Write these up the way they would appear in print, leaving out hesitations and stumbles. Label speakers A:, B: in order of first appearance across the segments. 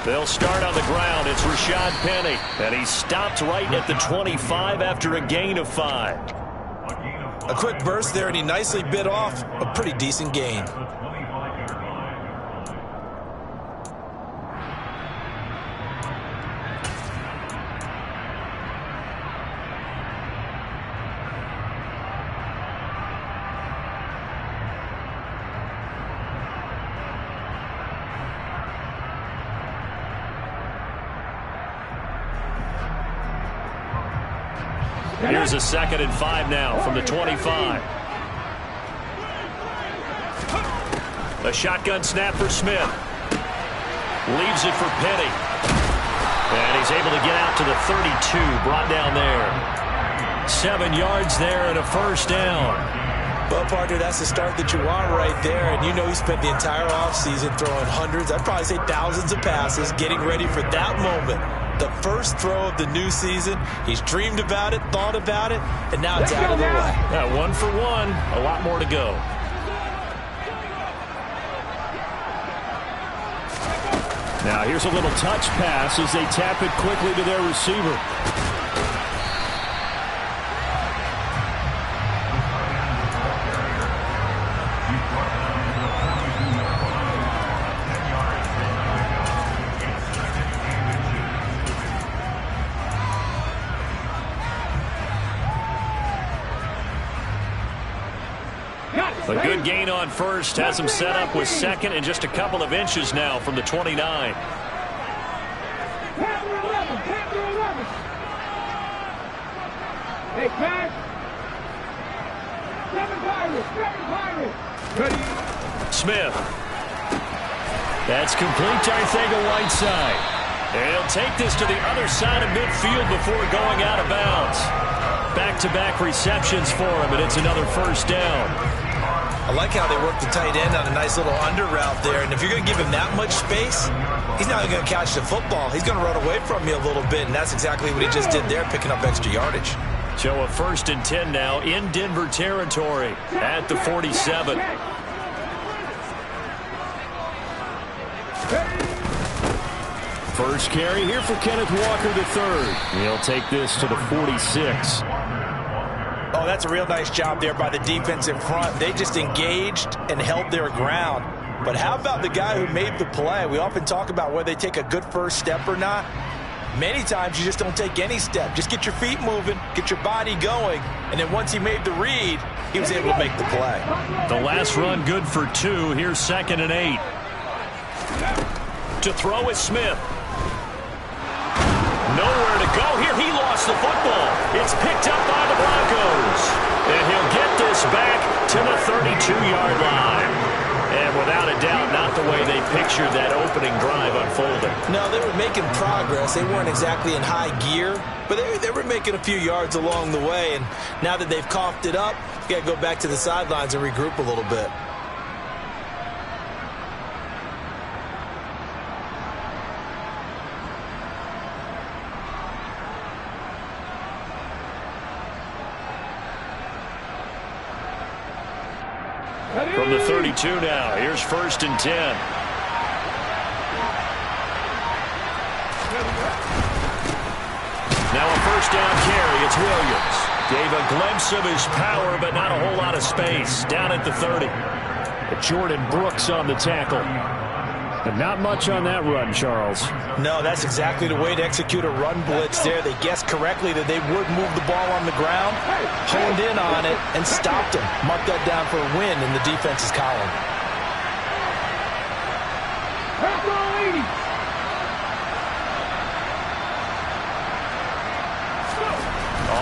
A: They'll start on the ground. It's Rashad Penny. And he stopped right at the 25 after a gain of 5.
B: A quick burst there, and he nicely bit off a pretty decent gain.
A: Here's a 2nd and 5 now from the 25. A shotgun snap for Smith. Leaves it for Penny. And he's able to get out to the 32. Brought down there. 7 yards there and a first down.
B: Well, partner, that's the start that you want right there. And you know he spent the entire offseason throwing hundreds, I'd probably say thousands of passes, getting ready for that moment. The first throw of the new season. He's dreamed about it, thought about it, and now it's out of the way.
A: Yeah, 1 for 1. A lot more to go. Now here's a little touch pass as they tap it quickly to their receiver. A good gain on first has him set up with 2nd and just a couple of inches now from the 29.
C: Hey, pass. 7 Pirates.
A: Smith. That's complete to Arcega-Whiteside. And he'll take this to the other side of midfield before going out of bounds. Back-to-back receptions for him, and it's another first down.
B: I like how they work the tight end on a nice little under route there. And if you're going to give him that much space, he's not going to catch the football. He's going to run away from you a little bit, and that's exactly what he just did there, picking up extra yardage.
A: So a 1st and 10 now in Denver territory at the 47. First carry here for Kenneth Walker III. He'll take this to the 46.
B: Oh, that's a real nice job there by the defense in front. They just engaged and held their ground. But how about the guy who made the play? We often talk about whether they take a good first step or not. Many times you just don't take any step. Just get your feet moving, get your body going, and then once he made the read, he was able to make the play.
A: The last run good for 2. Here's 2nd and 8. To throw is Smith. Nowhere to go here. He lost the football. It's picked up by the Broncos. And he'll get this back to the 32-yard line. And without a doubt, not the way they pictured that opening drive unfolding.
B: No, they were making progress. They weren't exactly in high gear, but they were making a few yards along the way. And now that they've coughed it up, you got to go back to the sidelines and regroup a little bit.
A: From the 32 now, here's 1st and 10. Now a first down carry, it's Williams. Gave a glimpse of his power, but not a whole lot of space. Down at the 30. Jordan Brooks on the tackle. And not much on that run, Charles.
B: No, that's exactly the way to execute a run blitz there. They guessed correctly that they would move the ball on the ground, honed in on it, and stopped them. Mark that down for a win in the defense's column.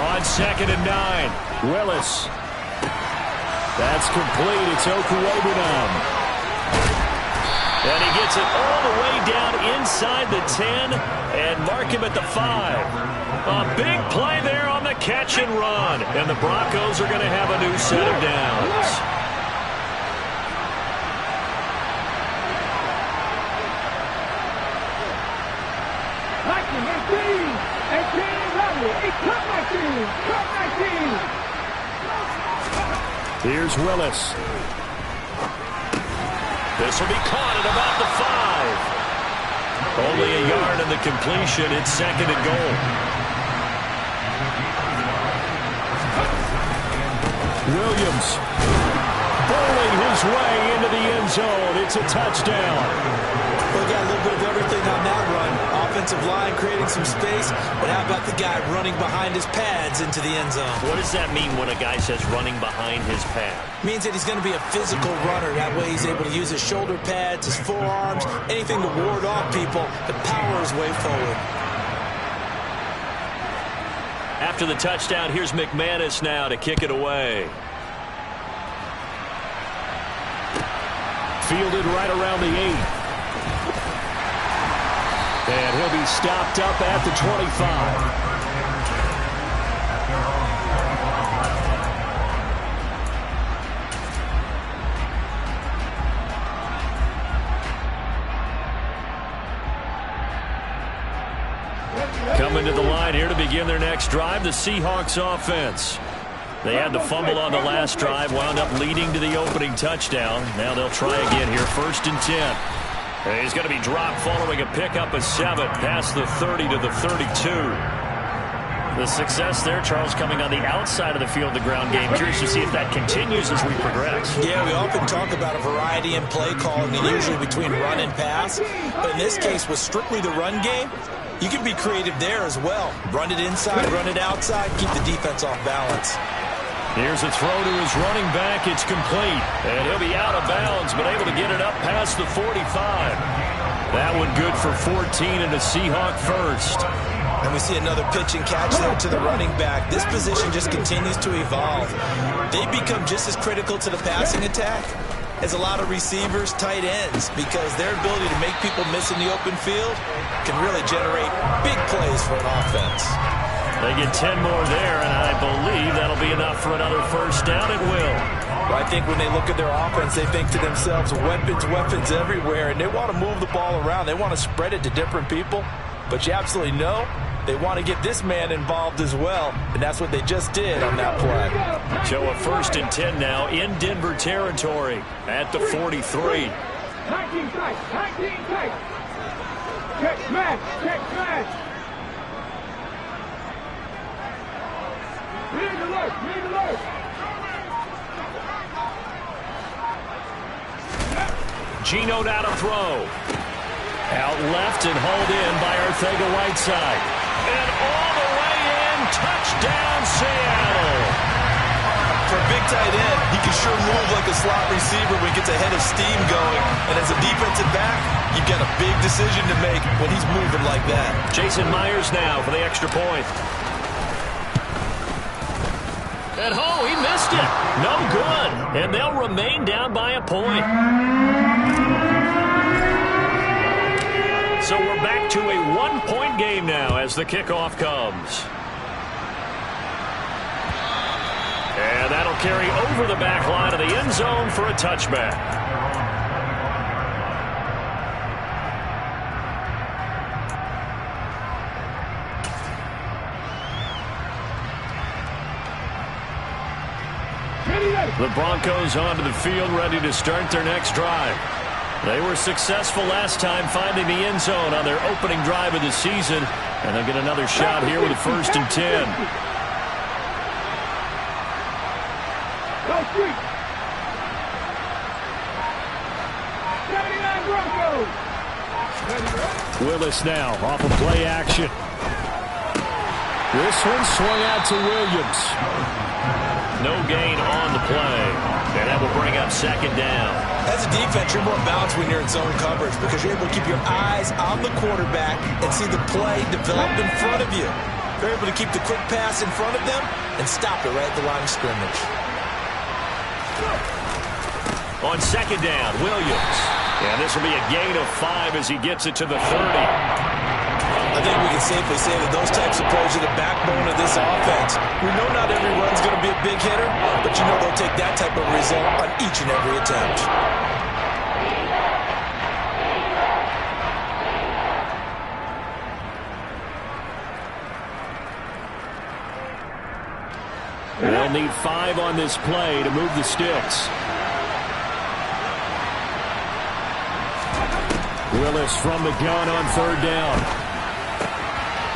A: On 2nd and 9, Willis. That's complete. It's Okuwebunom. And he gets it all the way down inside the 10 and mark him at the 5. A big play there on the catch and run. And the Broncos are going to have a new set of downs. Here's Willis. This will be caught at about the 5. Only a yard in the completion. It's 2nd and goal. Williams bowling his way into the end zone. It's a touchdown.
B: We got a little bit of everything on that run. Offensive line creating some space, but how about the guy running behind his pads into the end zone?
A: What does that mean when a guy says running behind his pad?
B: Means that he's going to be a physical runner. That way he's able to use his shoulder pads, his forearms, anything to ward off people to power his way forward.
A: After the touchdown, here's McManus now to kick it away. Fielded right around the 8. And he'll be stopped up at the 25. Coming to the line here to begin their next drive, the Seahawks offense. They had the fumble on the last drive, wound up leading to the opening touchdown. Now they'll try again here, 1st and 10. He's going to be dropped following a pickup of 7 past the 30 to the 32. The success there, Charles, coming on the outside of the field, the ground game. Curious to see if that continues as we progress.
B: Yeah, we often talk about a variety in play calling, and usually between run and pass. But in this case, with strictly the run game, you can be creative there as well. Run it inside, run it outside, keep the defense off balance.
A: Here's a throw to his running back. It's complete. And he'll be out of bounds, but able to get it up past the 45. That one good for 14 and a Seahawk first.
B: And we see another pitch and catch there to the running back. This position just continues to evolve. They become just as critical to the passing attack as a lot of receivers, tight ends, because their ability to make people miss in the open field can really generate big plays for an offense.
A: They get 10 more there, and I believe that'll be enough for another first down. It will.
B: Well, I think when they look at their offense, they think to themselves, weapons, weapons everywhere, and they want to move the ball around. They want to spread it to different people, but you absolutely know they want to get this man involved as well, and that's what they just did on that play.
A: So a 1st and 10 now in Denver territory at the 43.
C: 19 tight, 19 tight. Check smash, check smash. Lead alert, lead alert.
A: Geno now to throw. Out left and hauled in by Arcega-Whiteside. And all the way in, touchdown Seattle.
B: For a big tight end, he can sure move like a slot receiver when he gets a head of steam going. And as a defensive back, you've got a big decision to make when he's moving like that.
A: Jason Myers now for the extra point. And oh, he missed it. No good. And they'll remain down by a point. So we're back to a 1-point game now as the kickoff comes. And that'll carry over the back line of the end zone for a touchback. The Broncos onto the field, ready to start their next drive. They were successful last time finding the end zone on their opening drive of the season, and they'll get another shot here with a 1st and 10. Willis now off of play action. This one swung out to Williams. No gain on the play, and that will bring up 2nd down.
B: As a defense, you're more balanced when you're in zone coverage because you're able to keep your eyes on the quarterback and see the play develop in front of you. You're able to keep the quick pass in front of them and stop it right at the line of scrimmage.
A: On 2nd down, Williams. And this will be a gain of 5 as he gets it to the 30.
B: I think we can safely say that those types of plays are the backbone of this offense. We know not every run's going to be a big hitter, but you know they'll take that type of result on each and every attempt.
A: They'll need 5 on this play to move the sticks. Willis from the gun on third down.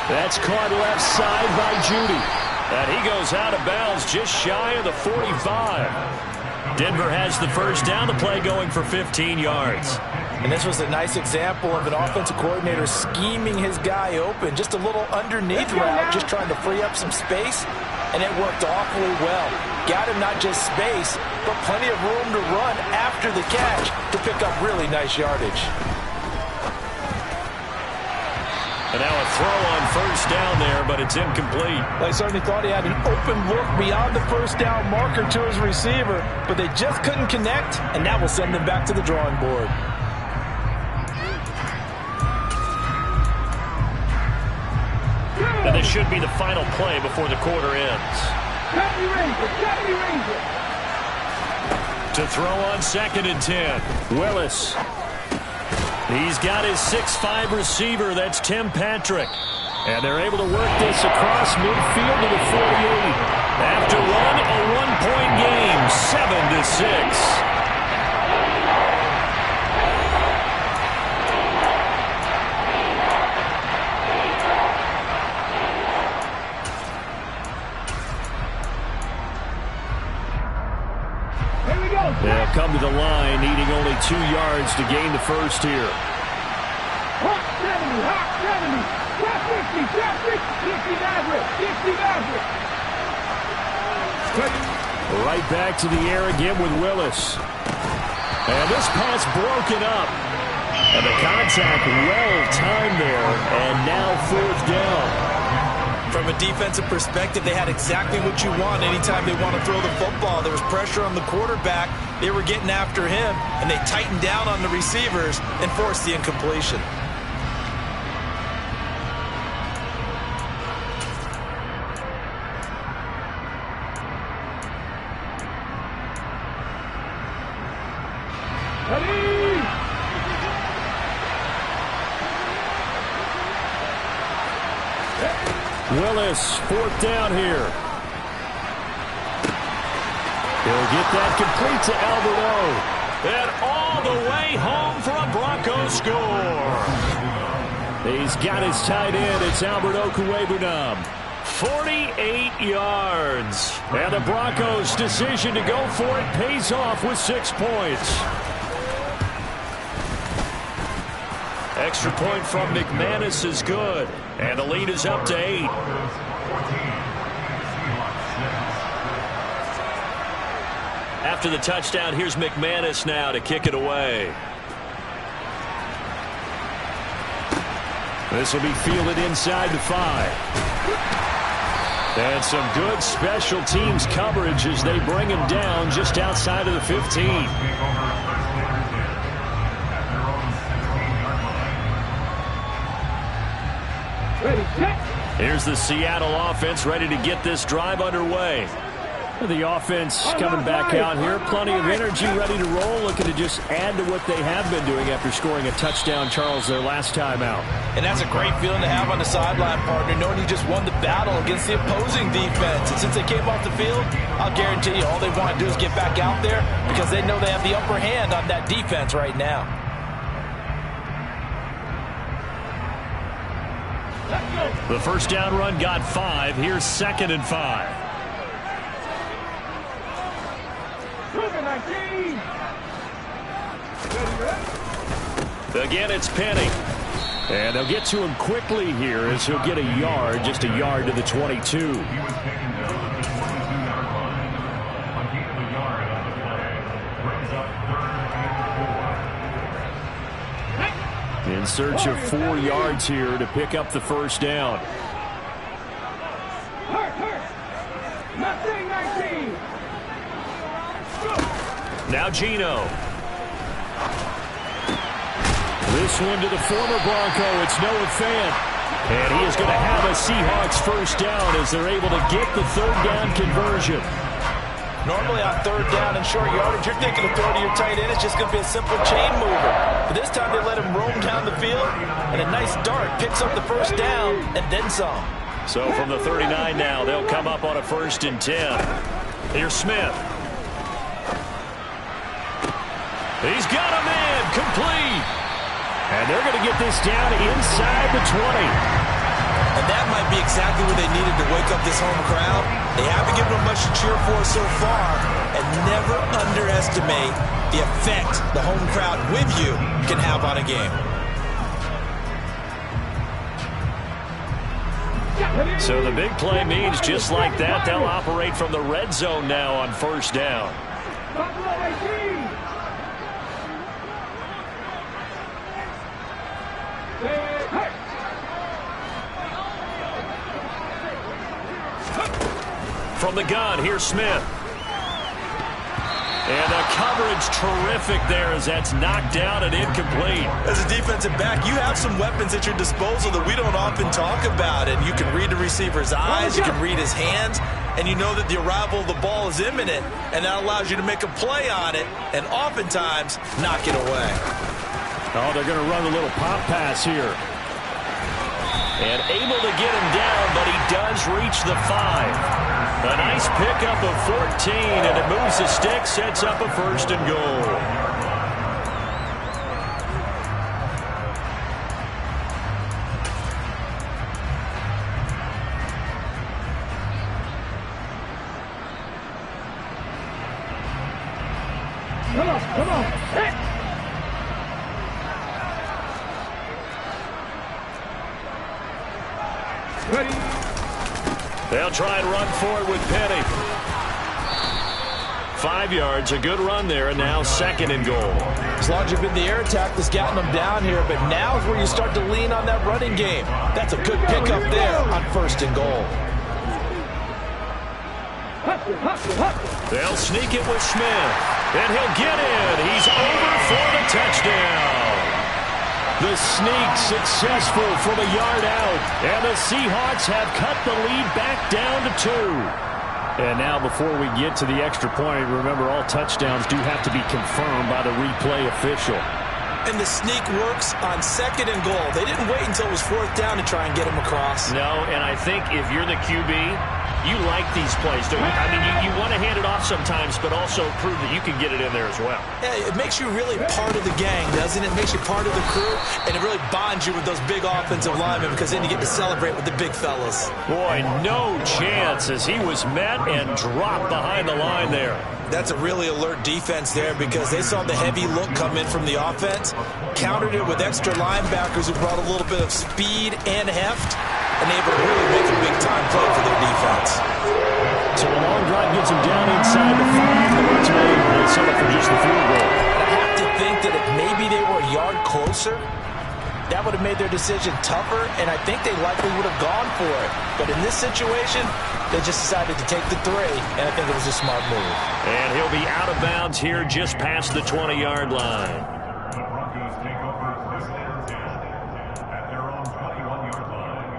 A: That's caught left side by Judy. And he goes out of bounds just shy of the 45. Denver has the first down. The play going for 15 yards.
B: And this was a nice example of an offensive coordinator scheming his guy open. Just a little underneath route, just trying to free up some space. And it worked awfully well. Got him not just space, but plenty of room to run after the catch to pick up really nice yardage.
A: And now a throw on first down there, but it's incomplete.
B: They certainly thought he had an open look beyond the first down marker to his receiver, but they just couldn't connect, and that will send them back to the drawing board.
A: And this should be the final play before the quarter ends. To throw on 2nd and 10. Willis. He's got his 6'5" receiver. That's Tim Patrick. And they're able to work this across midfield to the 48. After one, a one-point game, 7-6. They'll come to the line, needing only 2 yards to gain the first here.
C: Hot 70, hot 70, top 50, top 50, 60 average.
A: Right back to the air again with Willis. And this pass broken up. And the contact well timed there. And now 4th down.
B: From a defensive perspective, they had exactly what you want anytime they want to throw the football. There was pressure on the quarterback. They were getting after him, and they tightened down on the receivers and forced the incompletion.
A: Willis, 4th down here. He'll get that complete to Alberto. And all the way home for a Broncos score. He's got his tight end. It's Alberto Cuevunam. 48 yards. And the Broncos' decision to go for it pays off with 6 points. Extra point from McManus is good. And the lead is up to 8. After the touchdown, here's McManus now to kick it away. This will be fielded inside the 5. And some good special teams coverage as they bring him down just outside of the 15. Here's the Seattle offense ready to get this drive underway. The offense coming back out here. Plenty of energy, ready to roll, looking to just add to what they have been doing after scoring a touchdown, Charles, their last time out.
B: And that's a great feeling to have on the sideline, partner, knowing you just won the battle against the opposing defense. And since they came off the field, I'll guarantee you all they want to do is get back out there because they know they have the upper hand on that defense right now.
A: The first down run got 5. Here's 2nd and 5. Again, it's Penny. And they'll get to him quickly here as he'll get a yard, just a yard to the 22. In search of 4 yards here to pick up the first down. Now Gino. This one to the former Bronco. It's Noah Fant. And he is going to have a Seahawks first down as they're able to get the 3rd down conversion.
B: Normally on 3rd down and short yardage, you're thinking of throw to your tight end. It's just going to be a simple chain mover. But this time they let him roam down the field, and a nice dart picks up the first down and then some.
A: So from the 39 now, they'll come up on a 1st and 10. Here's Smith. He's got a man complete. And they're going to get this down inside the 20.
B: And that might be exactly what they needed to wake up this home crowd. They haven't given them much to cheer for so far. And never underestimate the effect the home crowd with you can have on a game.
A: So the big play means just like that, they'll operate from the red zone now on first down. From the gun, here's Smith. And the coverage terrific there as that's knocked down and incomplete.
B: As a defensive back, you have some weapons at your disposal that we don't often talk about. And you can read the receiver's eyes, you can read his hands, and you know that the arrival of the ball is imminent. And that allows you to make a play on it and oftentimes knock it away.
A: Oh, they're going to run a little pop pass here. And able to get him down, but he does reach the 5. A nice pickup of 14, and it moves the stick, sets up a first and goal.
C: Come on. Hey. Ready.
A: They'll try and run for it with Penny. 5 yards, a good run there, and now second and goal.
B: As long as you've been the air attack that's gotten them down here, but now is where you start to lean on that running game. That's a good pickup there on first and goal.
A: They'll sneak it with Smith, and he'll get in. He's over for the touchdown. The sneak successful from a yard out, and the Seahawks have cut the lead back down to 2. And now before we get to the extra point, remember all touchdowns do have to be confirmed by the replay official.
B: And the sneak works on second and goal. They didn't wait until it was fourth down to try and get him across.
A: No, and I think if you're the QB, you like these plays, don't you? I mean, you want to hand it off sometimes, but also prove that you can get it in there as well.
B: Yeah, it makes you really part of the gang, doesn't it? It makes you part of the crew, and it really bonds you with those big offensive linemen because then you get to celebrate with the big fellas.
A: Boy, no chance as he was met and dropped behind the line there.
B: That's a really alert defense there because they saw the heavy look come in from the offense, countered it with extra linebackers who brought a little bit of speed and heft, and able to really make a big-time play for their defense.
A: So a long drive gets him down inside the 5. The Birds will settle for just the field goal.
B: I have to think that if maybe they were a yard closer, that would have made their decision tougher, and I think they likely would have gone for it. But in this situation, they just decided to take the 3, and I think it was a smart move.
A: And he'll be out of bounds here just past the 20-yard line.
D: The Broncos take over first and 10 at their own 21-yard line.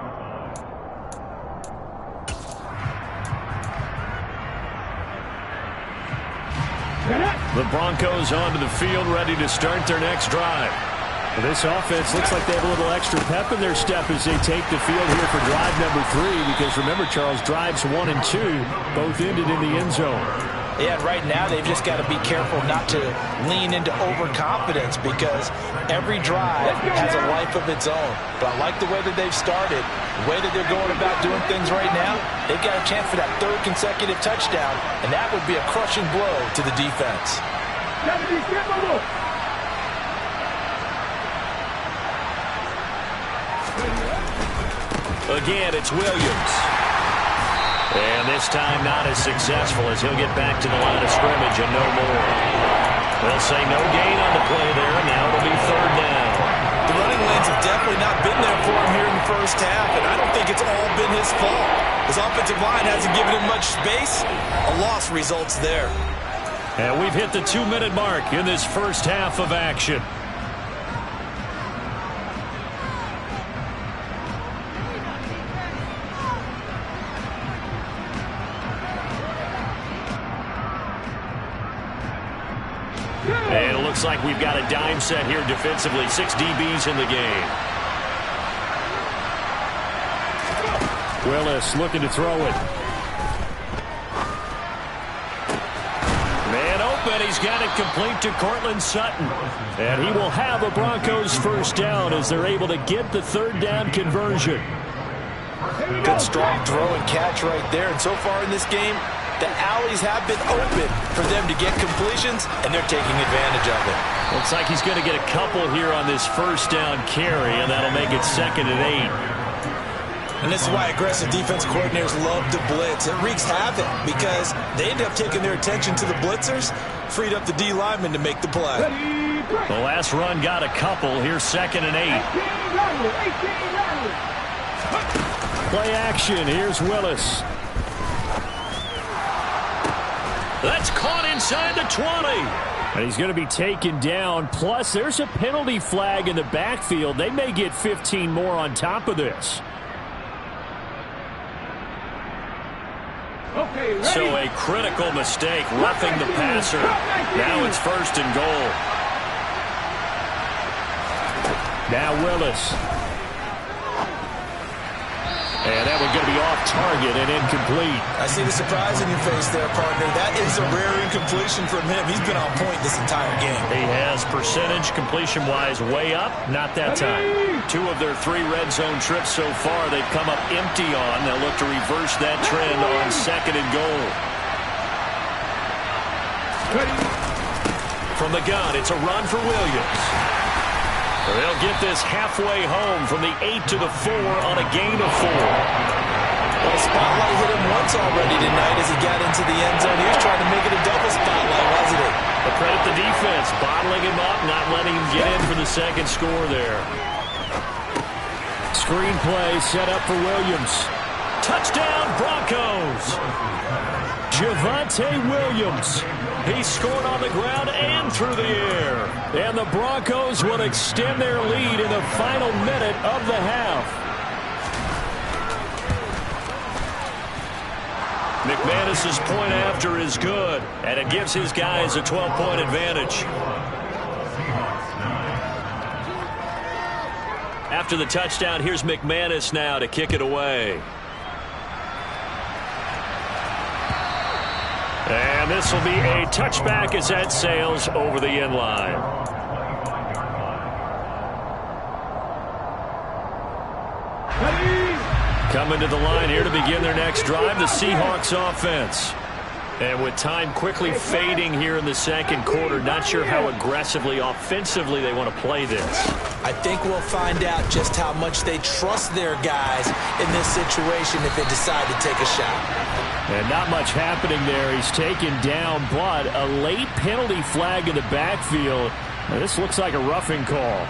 A: The Broncos onto the field, ready to start their next drive. Well, this offense looks like they have a little extra pep in their step as they take the field here for drive number 3. Because remember, Charles, drives 1 and 2 both ended in the end zone.
B: Yeah, right now they've just got to be careful not to lean into overconfidence because every drive has a life of its own. But I like the way that they've started, the way that they're going about doing things right now. They've got a chance for that 3rd consecutive touchdown, and that would be a crushing blow to the defense.
A: Again, it's Williams. And this time not as successful as he'll get back to the line of scrimmage and no more. They'll say no gain on the play there, and now it'll be 3rd down.
B: The running lanes have definitely not been there for him here in the first half, and I don't think it's all been his fault. His offensive line hasn't given him much space. A loss results there.
A: And we've hit the 2-minute mark in this first half of action. And it looks like we've got a dime set here defensively. 6 DBs in the game. Willis looking to throw it. Man open. and he's got it complete to Cortland Sutton. And he will have a Broncos first down as they're able to get the third down conversion.
B: Good strong throw and catch right there. And so far in this game, the alleys have been open for them to get completions, and they're taking advantage of it.
A: Looks like he's going to get a couple here on this first down carry, and that'll make it 2nd and 8.
B: And this is why aggressive defense coordinators love to blitz. It wreaks havoc because they end up taking their attention to the blitzers, freed up the D lineman to make the play.
A: The last run got a couple. Here's 2nd and 8. Play action. Here's Willis. That's caught inside the 20. And he's going to be taken down. Plus, there's a penalty flag in the backfield. They may get 15 more on top of this.
C: Okay,
A: so a critical mistake, roughing the passer. Now it's 1st and goal. Now Willis. And that one's going to be off target and incomplete.
B: I see the surprise in your face there, partner. That is a rare incompletion from him. He's been on point this entire game.
A: He has percentage completion-wise way up. Not that time. 2 of their 3 red zone trips so far they've come up empty on. They'll look to reverse that trend on 2nd and goal. From the gun, it's a run for Williams. They'll get this halfway home from the 8 to the 4 on a gain of 4.
B: Well, the spotlight hit him once already tonight as he got into the end zone. He was trying to make it a double spotlight, wasn't he?
A: But credit the defense, bottling him up, not letting him get in for the 2nd score there. Screen play set up for Williams. Touchdown, Broncos! Javonte Williams. He scored on the ground and through the air. And the Broncos will extend their lead in the final minute of the half. McManus's point after is good, and it gives his guys a 12-point advantage. After the touchdown, here's McManus now to kick it away. And this will be a touchback as that sails over the end line. Coming to the line here to begin their next drive, the Seahawks offense. And with time quickly fading here in the 2nd quarter, not sure how aggressively, offensively they want to play this.
B: I think we'll find out just how much they trust their guys in this situation if they decide to take a shot.
A: And not much happening there. He's taken down, but a late penalty flag in the backfield. Now, this looks like a roughing call.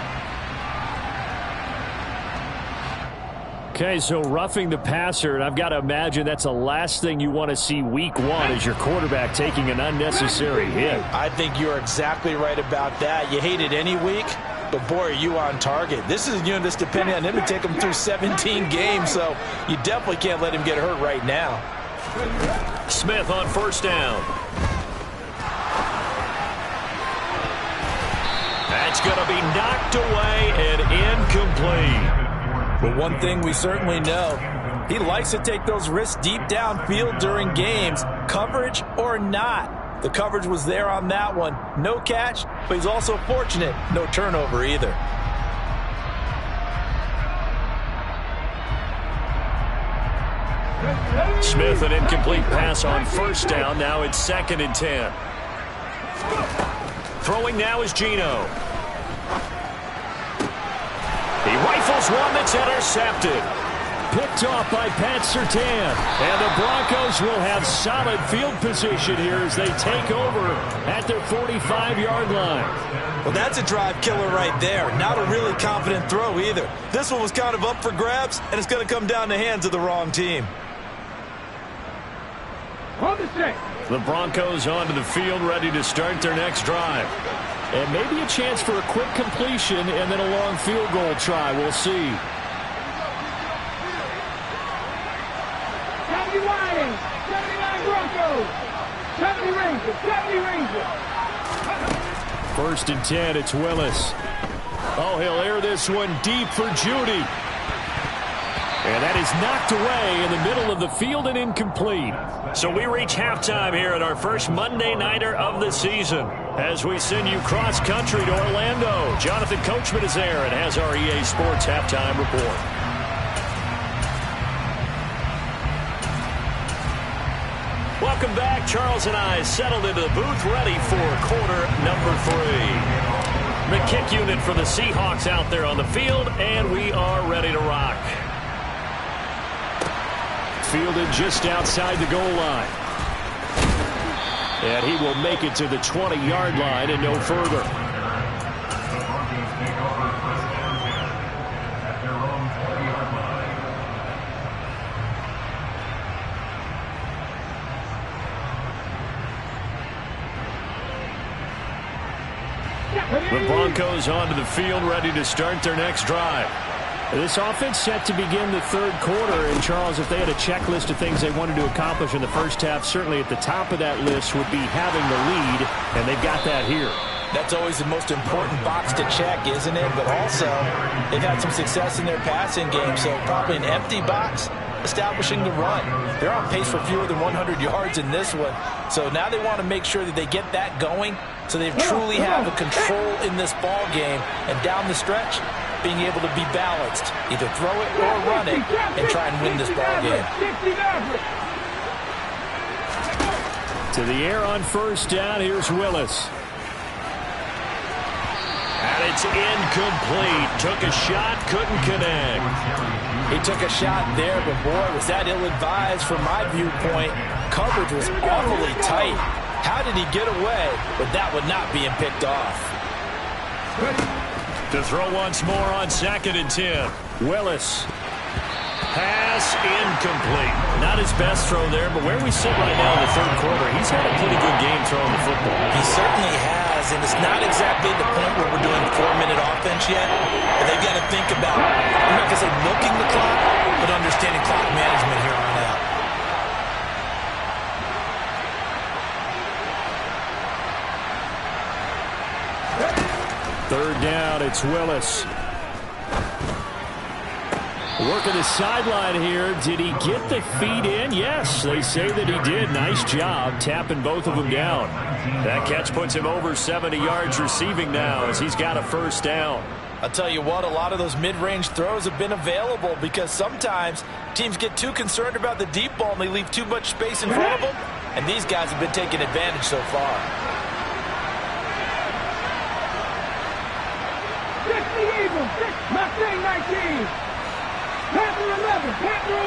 A: Okay, so roughing the passer, and I've got to imagine that's the last thing you want to see week 1 is your quarterback taking an unnecessary hit.
B: I think you're exactly right about that. You hate it any week, but boy, are you on target. This is a unit that's depending on him to take him through 17 games, so you definitely can't let him get hurt right now.
A: Smith on 1st down. That's going to be knocked away and incomplete.
B: But one thing we certainly know, he likes to take those risks deep downfield during games, coverage or not. The coverage was there on that one. No catch, but he's also fortunate. No turnover either.
A: Smith, an incomplete pass on 1st down. Now it's 2nd and 10. Throwing now is Geno. He rifles one that's intercepted. Picked off by Pat Surtain. And the Broncos will have solid field position here as they take over at their 45-yard line.
B: Well, that's a drive killer right there. Not a really confident throw either. This one was kind of up for grabs, and it's going to come down the hands of the wrong team.
A: The Broncos onto the field, ready to start their next drive. And maybe a chance for a quick completion and then a long field goal try. We'll see.
C: 79 Broncos. 70 Rangers.
A: 1st and 10, it's Willis. Oh, he'll air this one deep for Judy. And that is knocked away in the middle of the field and incomplete. So we reach halftime here at our first Monday Nighter of the season. As we send you cross-country to Orlando, Jonathan Coachman is there and has our EA Sports halftime report. Welcome back. Charles and I settled into the booth, ready for quarter number 3. The kick unit for the Seahawks out there on the field, and we are ready to rock. Fielded just outside the goal line. And he will make it to the 20-yard line and no further.
D: The Broncos take over first down 10 at their own 20-yard line.
A: The Broncos onto the field, ready to start their next drive. This offense set to begin the third quarter. And, Charles, if they had a checklist of things they wanted to accomplish in the first half, certainly at the top of that list would be having the lead, and they've got that here.
B: That's always the most important box to check, isn't it? But also, they've had some success in their passing game, so probably an empty box establishing the run. They're on pace for fewer than 100 yards in this one, so now they want to make sure that they get that going so they truly have a control in this ball game, and down the stretch, being able to be balanced, either throw it or run it, and try and win this ball game.
A: To the air on first down, here's Willis. And it's incomplete. Took a shot, couldn't connect.
B: He took a shot there, but boy, was that ill-advised from my viewpoint. Coverage was awfully tight. How did he get away with that one not being picked off?
A: To throw once more on 2nd and 10. Willis. Pass incomplete. Not his best throw there, but where we sit right now in the third quarter, he's had a pretty good game throwing the football.
B: He certainly has, and it's not exactly the point where we're doing 4-minute offense yet. But they've got to think about, I'm not going to say milking the clock, but understanding clock management here on out.
A: Third down, it's Willis. Working the sideline here. Did he get the feet in? Yes, they say that he did. Nice job tapping both of them down. That catch puts him over 70 yards receiving now as he's got a first down.
B: I'll tell you what, a lot of those mid-range throws have been available because sometimes teams get too concerned about the deep ball and they leave too much space in front of them, and these guys have been taking advantage so far.
C: 60 Eagles, Mustang 19. Panther 11, Panther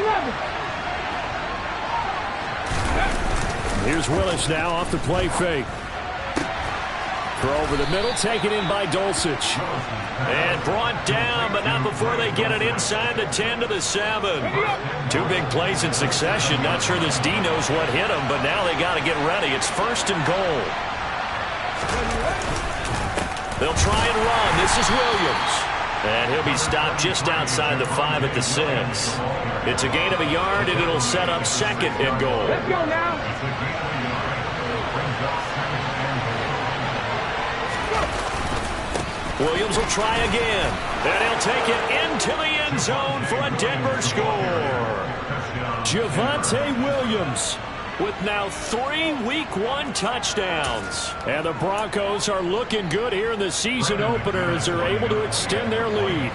C: 11.
A: Here's Willis now off the play fake. Throw over the middle, taken in by Dulcich. And brought down, but not before they get it inside the 10 to the 7. Two big plays in succession. Not sure this D knows what hit him, but now they got to get ready. It's 1st and goal. They'll try and run. This is Williams. And he'll be stopped just outside the 5 at the 6. It's a gain of a yard, and it'll set up 2nd and goal.
C: Let's go now.
A: Williams will try again. And he'll take it into the end zone for a Denver score. Javonte Williams with now 3 Week 1 touchdowns. And the Broncos are looking good here in the season opener as they're able to extend their lead.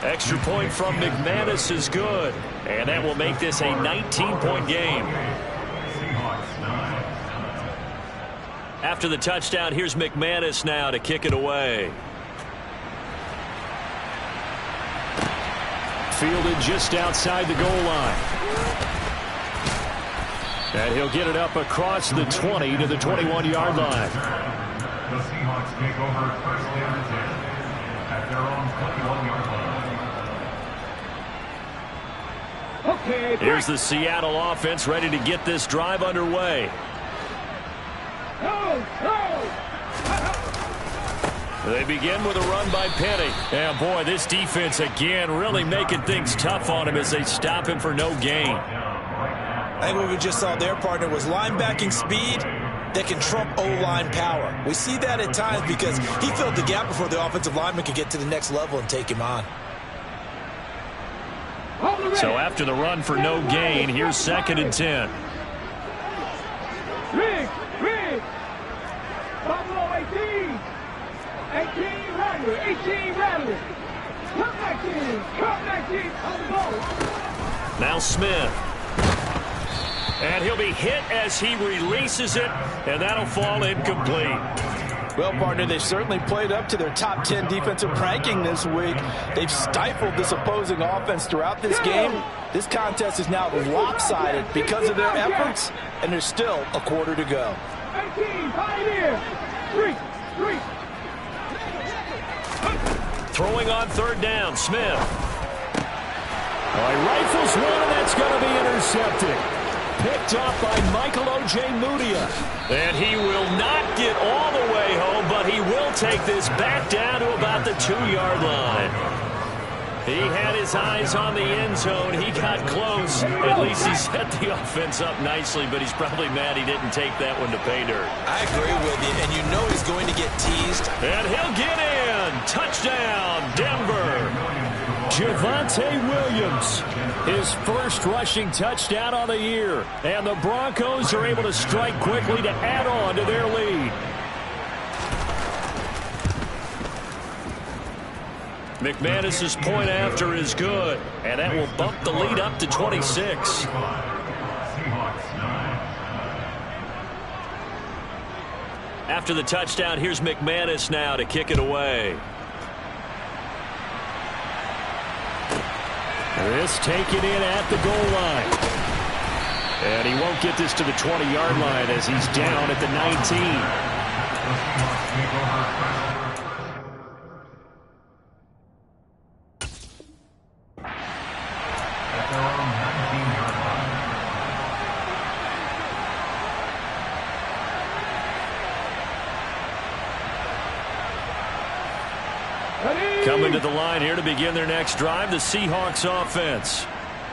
A: Extra point from McManus is good. And that will make this a 19-point game. After the touchdown, here's McManus now to kick it away. Fielded just outside the goal line. And he'll get it up across the 20 to the 21-yard line.
D: The Seahawks take over first down 10 at their own 21-yard line.
C: Okay.
A: Here's the Seattle offense ready to get this drive underway.
C: Go, go.
A: They begin with a run by Penny. And boy, this defense again really making things tough on him as they stop him for no gain.
B: I think what we just saw there, partner, was linebacking speed that can trump O-line power. We see that at times because he filled the gap before the offensive lineman could get to the next level and take him on.
A: So after the run for no gain, here's 2nd and 10.
C: Rig. Buffalo 18. 18 Rattler. 18 Rattler. Come back in on the ball.
A: Now Smith. And he'll be hit as he releases it, and that'll fall incomplete.
B: Well, partner, they've certainly played up to their top 10 defensive ranking this week. They've stifled this opposing offense throughout this game. This contest is now lopsided because of their efforts, and there's still a quarter to go.
C: 18, Pioneer. 3.
A: Throwing on 3rd down, Smith. He rifles one, and that's going to be intercepted. Picked off by Michael Ojemudia. And he will not get all the way home, but he will take this back down to about the 2-yard line. He had his eyes on the end zone. He got close. At least he set the offense up nicely, but he's probably mad he didn't take that one to pay dirt.
B: I agree with you, and you know he's going to get teased.
A: And he'll get in. Touchdown, Denver. Javonte Williams, his first rushing touchdown on the year. And the Broncos are able to strike quickly to add on to their lead. McManus's point after is good, and that will bump the lead up to 26. After the touchdown, here's McManus now to kick it away. This taken in at the goal line. And he won't get this to the 20-yard line as he's down at the 19. Coming to the line here to begin their next drive, the Seahawks offense.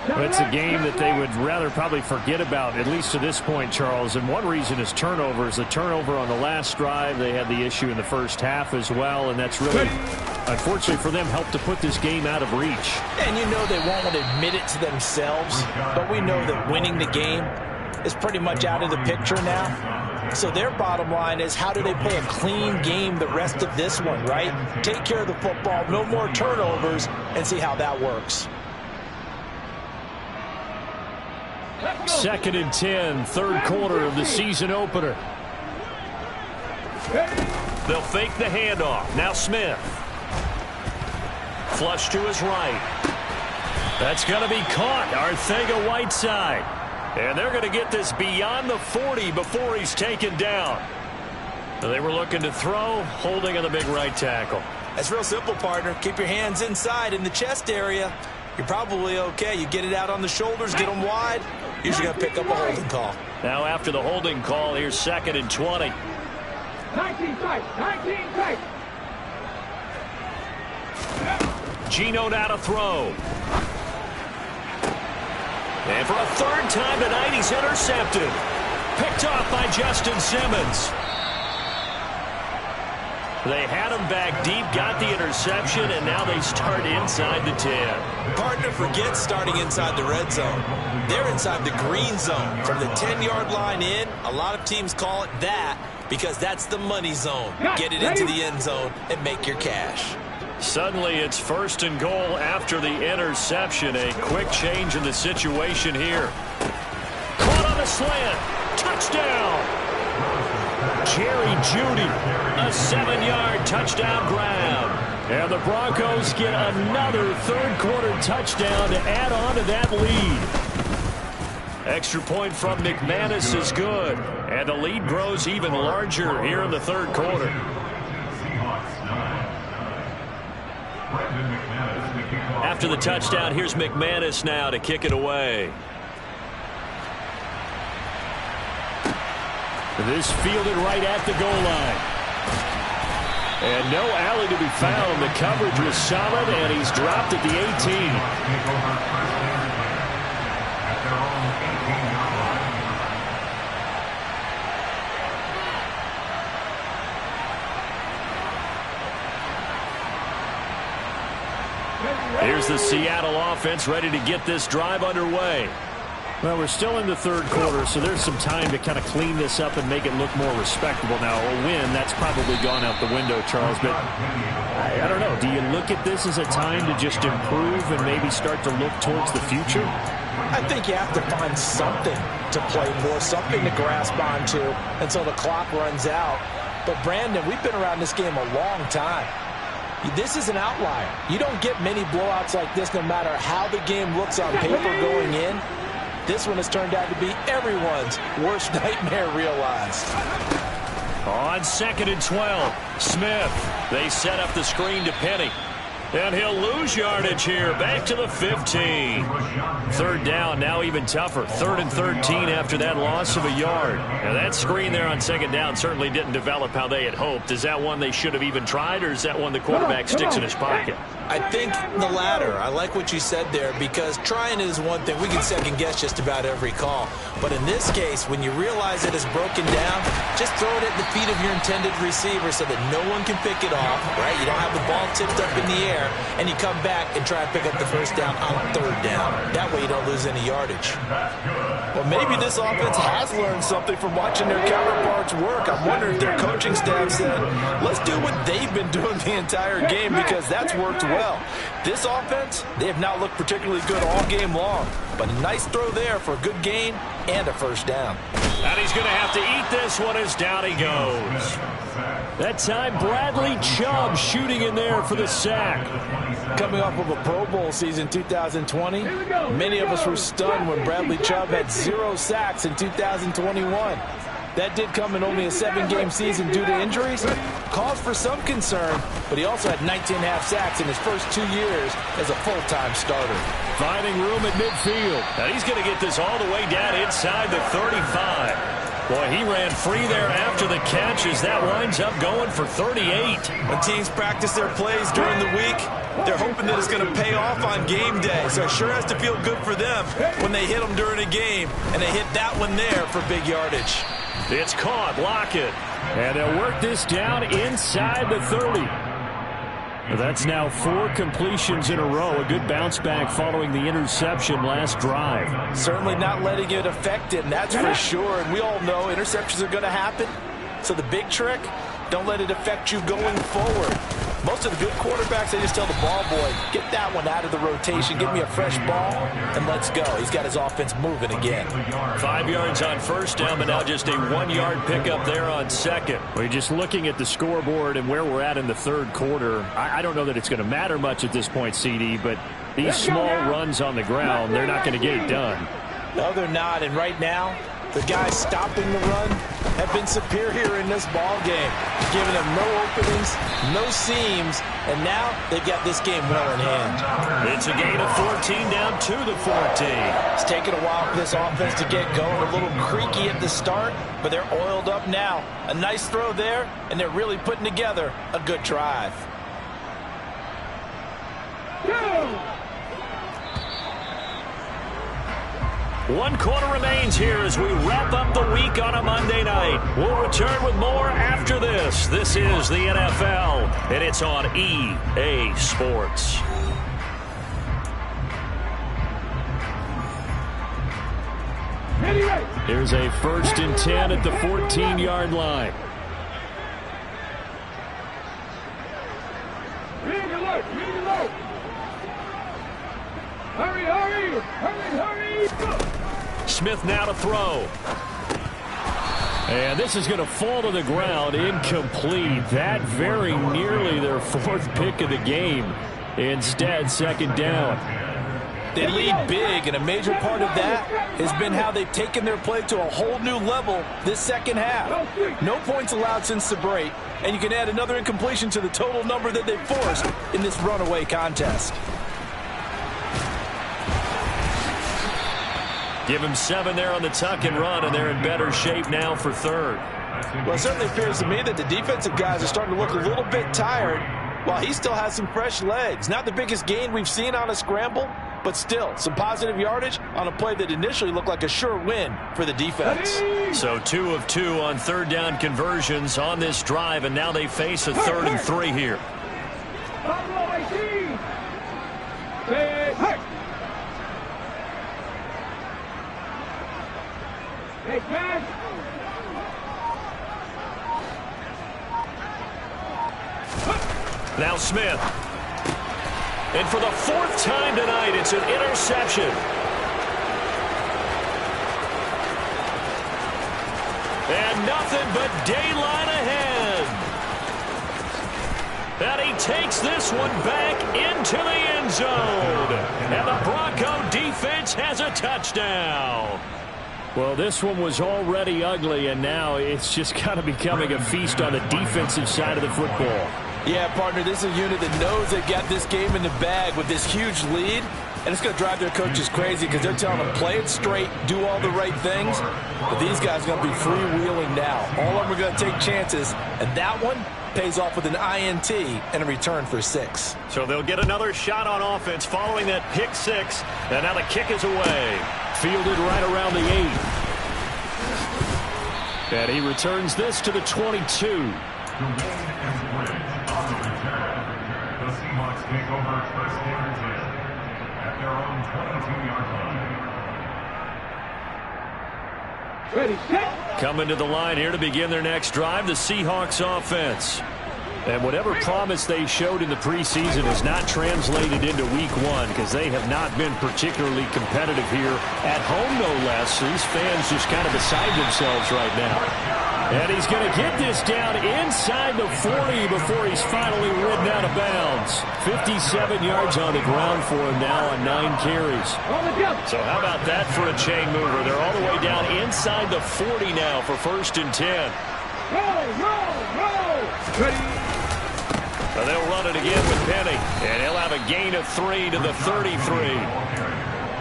A: It's a game that they would rather probably forget about, at least to this point, Charles. And one reason is turnovers. The turnover on the last drive, they had the issue in the first half as well, and that's really, unfortunately for them, helped to put this game out of reach.
B: And you know they won't want to admit it to themselves, but we know that winning the game is pretty much out of the picture now. So their bottom line is, how do they play a clean game the rest of this one, right? Take care of the football, no more turnovers, and see how that works.
A: 2nd and 10, 3rd quarter of the season opener. They'll fake the handoff. Now Smith. Flush to his right. That's going to be caught. Arcega-Whiteside. And they're going to get this beyond the 40 before he's taken down. They were looking to throw, holding on the big right tackle.
B: That's real simple, partner. Keep your hands inside in the chest area. You're probably okay. You get it out on the shoulders, get them wide. Usually going to pick up a holding call.
A: Now after the holding call, here's 2nd and 20.
C: 19 tight.
A: Geno now to throw. And for a 3rd time tonight, he's intercepted. Picked off by Justin Simmons. They had him back deep, got the interception, and now they start inside the 10.
B: Partner, forget starting inside the red zone. They're inside the green zone. From the 10-yard line in, a lot of teams call it that because that's the money zone. Get it into the end zone and make your cash.
A: Suddenly it's 1st and goal after the interception. A quick change in the situation here. Caught on the slant. Touchdown. Jerry Jeudy, a 7-yard touchdown grab. And the Broncos get another 3rd quarter touchdown to add on to that lead. Extra point from McManus is good. And the lead grows even larger here in the 3rd quarter. After the touchdown, here's McManus now to kick it away. This fielded right at the goal line. And no alley to be found. The coverage was solid, and he's dropped at the 18. Here's the Seattle offense ready to get this drive underway. Well, we're still in the third quarter, so there's some time to kind of clean this up and make it look more respectable. Now, a win, that's probably gone out the window, Charles, but I don't know. Do you look at this as a time to just improve and maybe start to look towards the future?
B: I think you have to find something to play for, something to grasp onto until the clock runs out. But, Brandon, we've been around this game a long time. This is an outlier. You don't get many blowouts like this no matter how the game looks on paper going in. This one has turned out to be everyone's worst nightmare realized.
A: On 2nd and 12, Smith. They set up the screen to Penny. And he'll lose yardage here. Back to the 15. Third down, now even tougher. 3rd and 13 after that loss of a yard. Now that screen there on 2nd down certainly didn't develop how they had hoped. Is that one they should have even tried, or is that one the quarterback sticks in his pocket?
B: I think the latter. I like what you said there, because trying is one thing. We can second guess just about every call. But in this case, when you realize it is broken down, just throw it at the feet of your intended receiver so that no one can pick it off, right? You don't have the ball tipped up in the air, and you come back and try and pick up the first down on 3rd down. That way you don't lose any yardage. Well, maybe this offense has learned something from watching their counterparts work. I'm wondering if their coaching staff said, let's do what they've been doing the entire game, because that's worked well. This offense, they have not looked particularly good all game long. But a nice throw there for a good gain and a first down.
A: And he's going to have to eat this one as down he goes. That time, Bradley Chubb shooting in there for the sack.
B: Coming off of a Pro Bowl season 2020, many of us were stunned when Bradley Chubb had 0 sacks in 2021. That did come in only a 7-game season due to injuries. Cause for some concern, but he also had 19.5 sacks in his first 2 years as a full-time starter.
A: Finding room at midfield. Now he's going to get this all the way down inside the 35. Boy, he ran free there after the catch as that winds up going for 38.
B: When teams practice their plays during the week, they're hoping that it's going to pay off on game day. So it sure has to feel good for them when they hit them during a game, and they hit that one there for big yardage.
A: It's caught. Lockett. And they'll work this down inside the 30. That's now 4 completions in a row. A good bounce back following the interception last drive.
B: Certainly not letting it affect him, that's for sure. And we all know interceptions are going to happen. So the big trick, don't let it affect you going forward. Most of the good quarterbacks, they just tell the ball boy, get that one out of the rotation, give me a fresh ball, and let's go. He's got his offense moving again.
A: 5 yards on first down, but now just a 1-yard pickup there on second. We're just looking at the scoreboard and where we're at in the third quarter. I don't know that it's going to matter much at this point, CD, but these small runs on the ground, they're not going to get it done.
B: No, they're not, and right now, the guys stopping the run have been superior in this ball game, giving them no openings, no seams, and now they've got this game well in hand.
A: It's a gain of 14 down to the 14.
B: It's taken a while for this offense to get going, a little creaky at the start, but they're oiled up now. A nice throw there, and they're really putting together a good drive.
A: One quarter remains here as we wrap up the week on a Monday night. We'll return with more after this. This is the NFL, and it's on EA Sports. Here's a 1st and 10 at the 14-yard line.
C: Hurry, hurry! Hurry, hurry!
A: Smith now to throw. And this is going to fall to the ground, incomplete. That very nearly their 4th pick of the game. Instead, 2nd down.
B: They lead big, and a major part of that has been how they've taken their play to a whole new level this second half. No points allowed since the break, and you can add another incompletion to the total number that they've forced in this runaway contest.
A: Give him 7 there on the tuck and run, and they're in better shape now for 3rd.
B: Well, it certainly appears to me that the defensive guys are starting to look a little bit tired while he still has some fresh legs. Not the biggest gain we've seen on a scramble, but still some positive yardage on a play that initially looked like a sure win for the defense.
A: So 2 of 2 on 3rd down conversions on this drive, and now they face a 3rd and 3 here.
C: Hey, hey. Hey, guys.
A: Now Smith. And for the fourth time tonight, it's an interception. And nothing but daylight ahead. And he takes this one back into the end zone. And the Bronco defense has a touchdown. Well, this one was already ugly, and now it's just kind of becoming a feast on the defensive side of the football.
B: Yeah, partner, this is a unit that knows they got this game in the bag with this huge lead, and it's going to drive their coaches crazy because they're telling them play it straight, do all the right things, but these guys are going to be freewheeling now. All of them are going to take chances, and that one pays off with an INT and a return for 6.
A: So they'll get another shot on offense following that pick 6, and now the kick is away. Fielded right around the 8. And he returns this to the 22.
D: The Seahawks take over first and 10 at their own 22-yard line.
C: Ready, set.
A: Coming to the line here to begin their next drive, the Seahawks offense. And whatever promise they showed in the preseason is not translated into week 1 because they have not been particularly competitive here at home, no less. These fans just kind of beside themselves right now. And he's going to get this down inside the 40 before he's finally ridden out of bounds. 57 yards on the ground for him now on 9 carries. So how about that for a chain mover? They're all the way down inside the 40 now for 1st and 10.
C: Roll. Ready.
A: Well, they'll run it again with Penny, and he'll have a gain of 3 to the 33.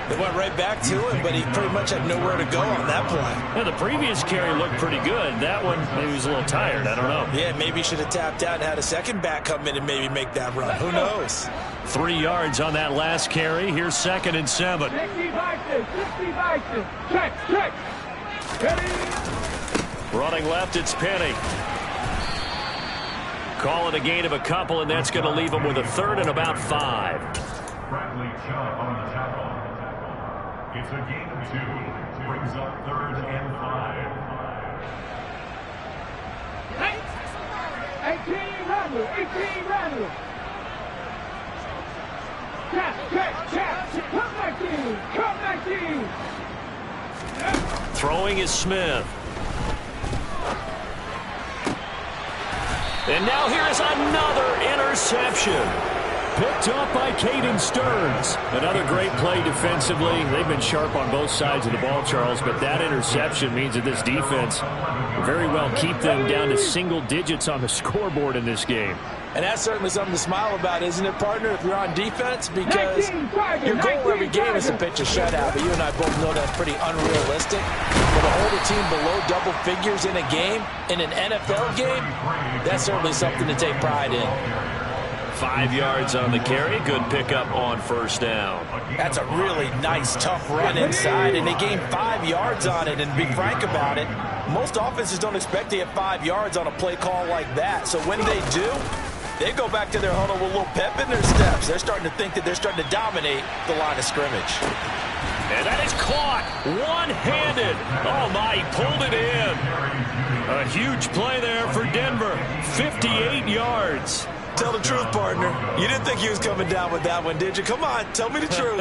B: They went right back to him, but he pretty much had nowhere to go on that play.
A: Yeah, the previous carry looked pretty good. That one, maybe he was a little tired. I don't know.
B: Yeah, maybe he should have tapped out and had a second back come in and maybe make that run. Who knows?
A: 3 yards on that last carry. Here's 2nd and 7.
C: 60 boxes. Check. Ready.
A: Running left, it's Penny. Call it a gain of a couple, and that's going to leave him with a 3rd and about 5.
D: Bradley Chubb on the tackle. It's a gain of 2. Brings up 3rd and 5.
C: 18 Randall. Check. Come back in.
A: Throwing is Smith. And now here is another interception. Picked off by Caden Stearns. Another great play defensively. They've been sharp on both sides of the ball, Charles, but that interception means that this defense will very well keep them down to single digits on the scoreboard in this game.
B: And that's certainly something to smile about, isn't it, partner, if you're on defense? Because your goal every game is to pitch a shutout, but you and I both know that's pretty unrealistic. But to hold a team below double figures in a game, in an NFL game, that's certainly something to take pride in.
A: 5 yards on the carry. Good pickup on 1st down.
B: That's a really nice, tough run inside, and they gained 5 yards on it. And to be frank about it, most offenses don't expect to get 5 yards on a play call like that. So when they do, they go back to their huddle with a little pep in their steps. They're starting to think that they're starting to dominate the line of scrimmage.
A: And that is caught one-handed. Oh, my, he pulled it in. A huge play there for Denver. 58 yards.
B: Tell the truth, partner. You didn't think he was coming down with that one, did you? Come on, tell me the truth.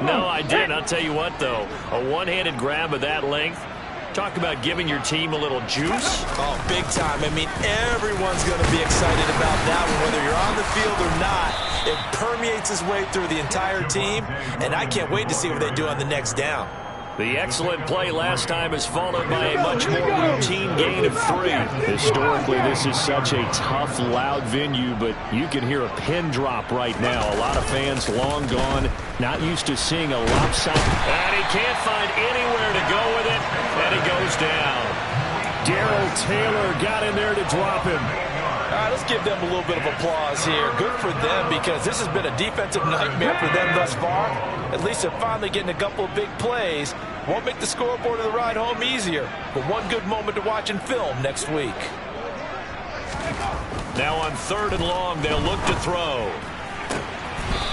A: No, I didn't. I'll tell you what, though. A one-handed grab of that length. Talk about giving your team a little juice.
B: Oh, big time. I mean, everyone's going to be excited about that one, whether you're on the field or not. It permeates his way through the entire team, and I can't wait to see what they do on the next down.
A: The excellent play last time is followed by a much more routine gain of 3. Historically, this is such a tough, loud venue, but you can hear a pin drop right now. A lot of fans long gone, not used to seeing a lopsided. And he can't find anywhere to go with it, and he goes down. Darrell Taylor got in there to drop him.
B: All right, let's give them a little bit of applause here. Good for them, because this has been a defensive nightmare for them thus far. At least they're finally getting a couple of big plays. Won't make the scoreboard of the ride home easier, but one good moment to watch in film next week.
A: Now on 3rd and long, they'll look to throw.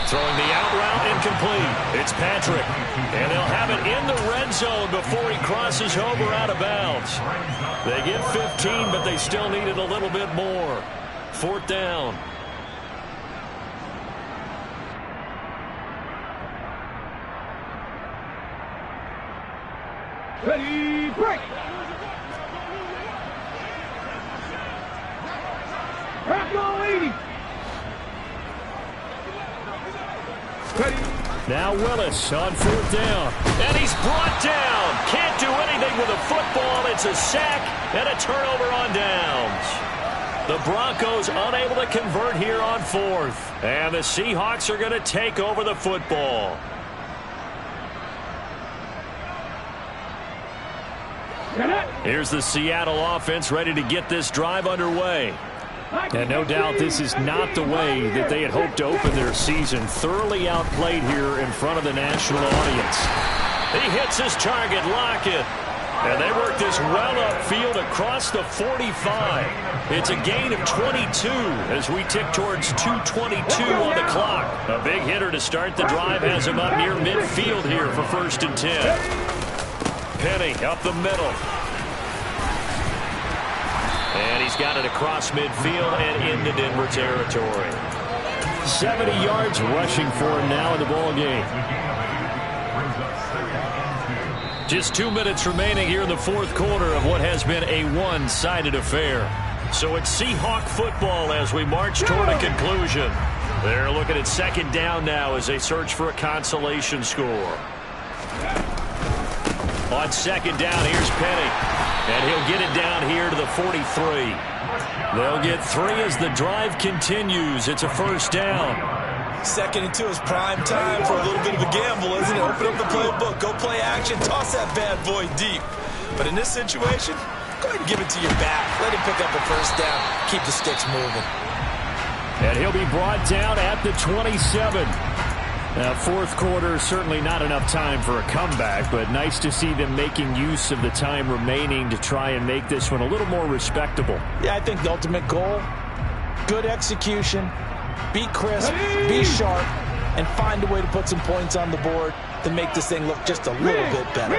A: Throwing the out route incomplete. It's Patrick. And they'll have it in the red zone before he crosses over out of bounds. They get 15, but they still needed a little bit more. 4th down.
C: Ready, break! Bronco 80! Ready!
A: Now Willis on 4th down. And he's brought down. Can't do anything with a football. It's a sack and a turnover on downs. The Broncos unable to convert here on 4th. And the Seahawks are going to take over the football. Here's the Seattle offense ready to get this drive underway. And no doubt this is not the way that they had hoped to open their season. Thoroughly outplayed here in front of the national audience. He hits his target, Lockett. And they work this well upfield across the 45. It's a gain of 22 as we tick towards 2:22 on the clock. A big hitter to start the drive has him up near midfield here for 1st and 10. Penny up the middle. And he's got it across midfield and into Denver territory. 70 yards rushing for him now in the ball game. Just 2 minutes remaining here in the 4th quarter of what has been a one-sided affair. So it's Seahawk football as we march toward a conclusion. They're looking at 2nd down now as they search for a consolation score. On 2nd down, here's Penny. And he'll get it down here to the 43. They'll get 3 as the drive continues. It's a 1st down.
B: 2nd and 2 is prime time for a little bit of a gamble, isn't it? Open up the playbook, go play action, toss that bad boy deep. But in this situation, go ahead and give it to your back. Let him pick up a 1st down. Keep the sticks moving.
A: And he'll be brought down at the 27. Now, 4th quarter, certainly not enough time for a comeback, but nice to see them making use of the time remaining to try and make this one a little more respectable.
B: Yeah, I think the ultimate goal, good execution, be crisp, be sharp, and find a way to put some points on the board to make this thing look just a little bit better.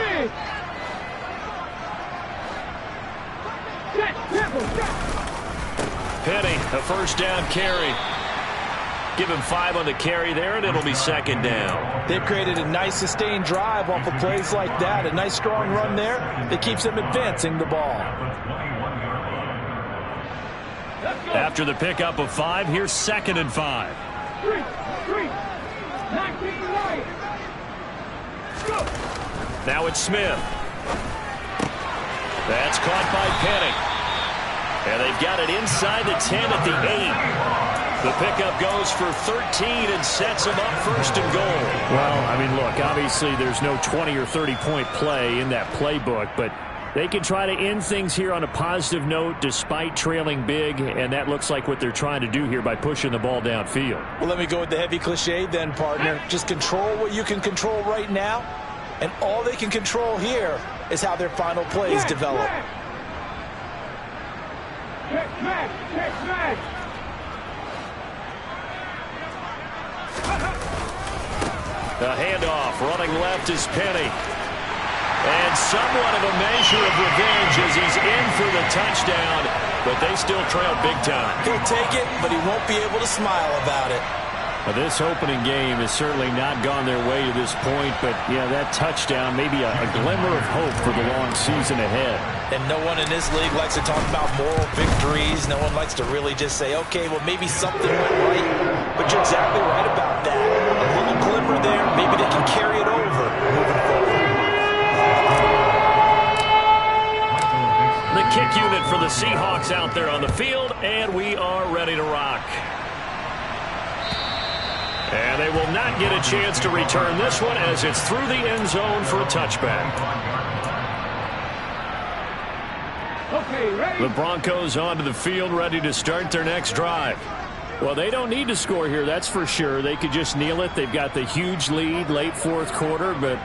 A: Penny, a 1st down carry. Give him 5 on the carry there, and it'll be 2nd down.
B: They've created a nice sustained drive off of plays like that. A nice strong run there that keeps them advancing the ball.
A: After the pickup of 5, here's 2nd and 5.
C: 3, 19 right. Go.
A: Now it's Smith. That's caught by Penny. And they've got it inside the 10 at the 8. The pickup goes for 13 and sets them up 1st and goal. Well, I mean, look, obviously there's no 20 or 30-point play in that playbook, but they can try to end things here on a positive note despite trailing big, and that looks like what they're trying to do here by pushing the ball downfield.
B: Well, let me go with the heavy cliche then, partner. Just control what you can control right now, and all they can control here is how their final plays develop.
C: Check back.
A: The handoff, running left is Penny. And somewhat of a measure of revenge as he's in for the touchdown, but they still trail big time.
B: He'll take it, but he won't be able to smile about it.
A: Well, this opening game has certainly not gone their way to this point, but, yeah, that touchdown may be a glimmer of hope for the long season ahead.
B: And no one in this league likes to talk about moral victories. No one likes to really just say, okay, well, maybe something went right. But you're exactly right about that. A little glimmer there. Maybe they can carry it over moving forward.
A: The kick unit for the Seahawks out there on the field, and we are ready to rock. And they will not get a chance to return this one as it's through the end zone for a touchback.
C: Okay, ready?
A: The Broncos onto the field ready to start their next drive. Well, they don't need to score here, that's for sure. They could just kneel it. They've got the huge lead late 4th quarter, but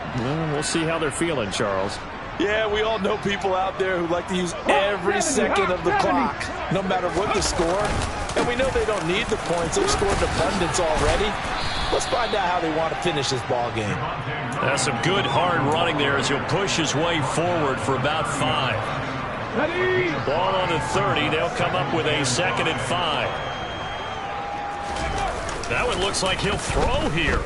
A: we'll see how they're feeling, Charles.
B: Yeah, we all know people out there who like to use every second of the clock. No matter what the score, And we know they don't need the points. They've scored in abundance already. Let's find out how they want to finish this ball game.
A: That's some good hard running there as he'll push his way forward for about 5. Ball on the 30. They'll come up with a 2nd and 5. That one looks like he'll throw here.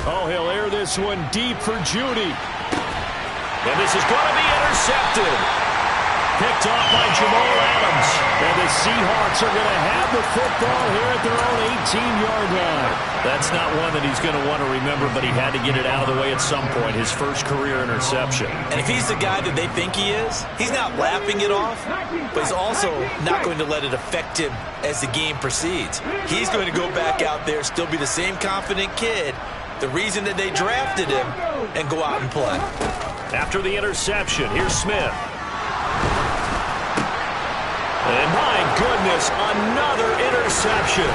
A: Oh, he'll air this one deep for Judy. And this is going to be intercepted. Picked off by Jamal Adams. And the Seahawks are going to have the football here at their own 18-yard line. That's not one that he's going to want to remember, but he had to get it out of the way at some point, his first career interception.
B: And if he's the guy that they think he is, he's not laughing it off, but he's also not going to let it affect him as the game proceeds. He's going to go back out there, still be the same confident kid, the reason that they drafted him, and go out and play.
A: After the interception, here's Smith. And my goodness, another interception.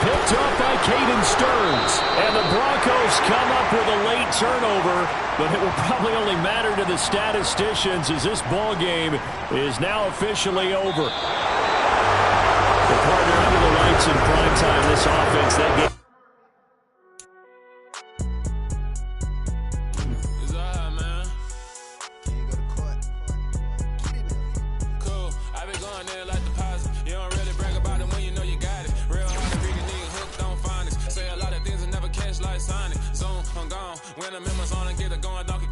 A: Picked up by Caden Stearns. And the Broncos come up with a late turnover, but it will probably only matter to the statisticians as this ball game is now officially over. The partner under the lights in prime time, this offense, that game.
E: When I'm in my zone and get it going, donkey